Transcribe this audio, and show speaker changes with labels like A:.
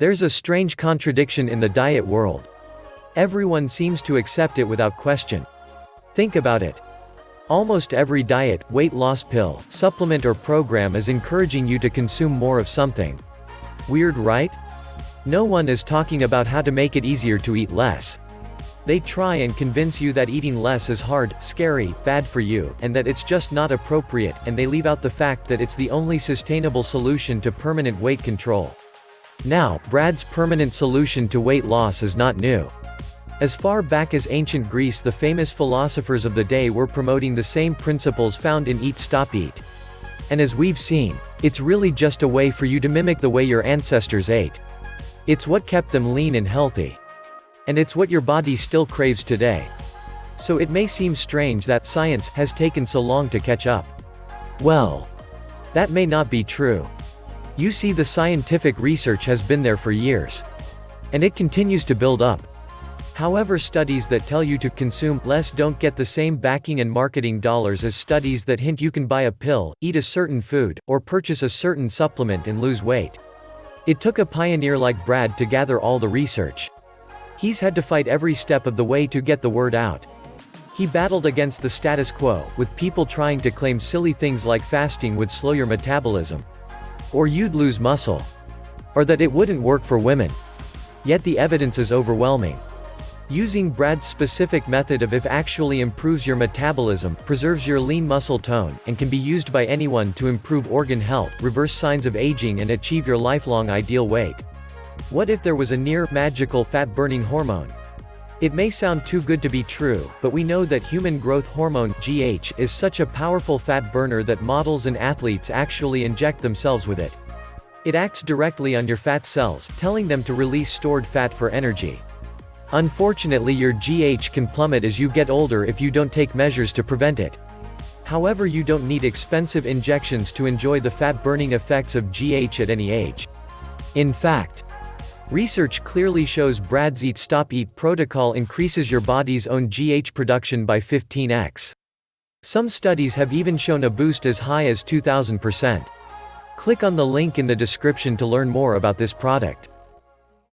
A: There's a strange contradiction in the diet world. Everyone seems to accept it without question. Think about it. Almost every diet, weight loss pill, supplement or program is encouraging you to consume more of something. Weird, right? No one is talking about how to make it easier to eat less. They try and convince you that eating less is hard, scary, bad for you, and that it's just not appropriate, and they leave out the fact that it's the only sustainable solution to permanent weight control. Now, Brad's permanent solution to weight loss is not new. As far back as ancient Greece, the famous philosophers of the day were promoting the same principles found in Eat Stop Eat. And as we've seen, it's really just a way for you to mimic the way your ancestors ate. It's what kept them lean and healthy. And it's what your body still craves today. So it may seem strange that science has taken so long to catch up. Well, that may not be true. You see, the scientific research has been there for years. And it continues to build up. However, studies that tell you to consume less don't get the same backing and marketing dollars as studies that hint you can buy a pill, eat a certain food, or purchase a certain supplement and lose weight. It took a pioneer like Brad to gather all the research. He's had to fight every step of the way to get the word out. He battled against the status quo, with people trying to claim silly things like fasting would slow your metabolism, or you'd lose muscle, or that it wouldn't work for women. Yet the evidence is overwhelming. Using Brad's specific method of if actually improves your metabolism, preserves your lean muscle tone, and can be used by anyone to improve organ health, reverse signs of aging, and achieve your lifelong ideal weight. What if there was a near magical fat-burning hormone? It may sound too good to be true, but we know that human growth hormone, GH, is such a powerful fat burner that models and athletes actually inject themselves with it. It acts directly on your fat cells, telling them to release stored fat for energy. Unfortunately, your GH can plummet as you get older if you don't take measures to prevent it. However, you don't need expensive injections to enjoy the fat-burning effects of GH at any age. In fact, research clearly shows Brad's Eat Stop Eat protocol increases your body's own GH production by 15x. Some studies have even shown a boost as high as 2000%. Click on the link in the description to learn more about this product.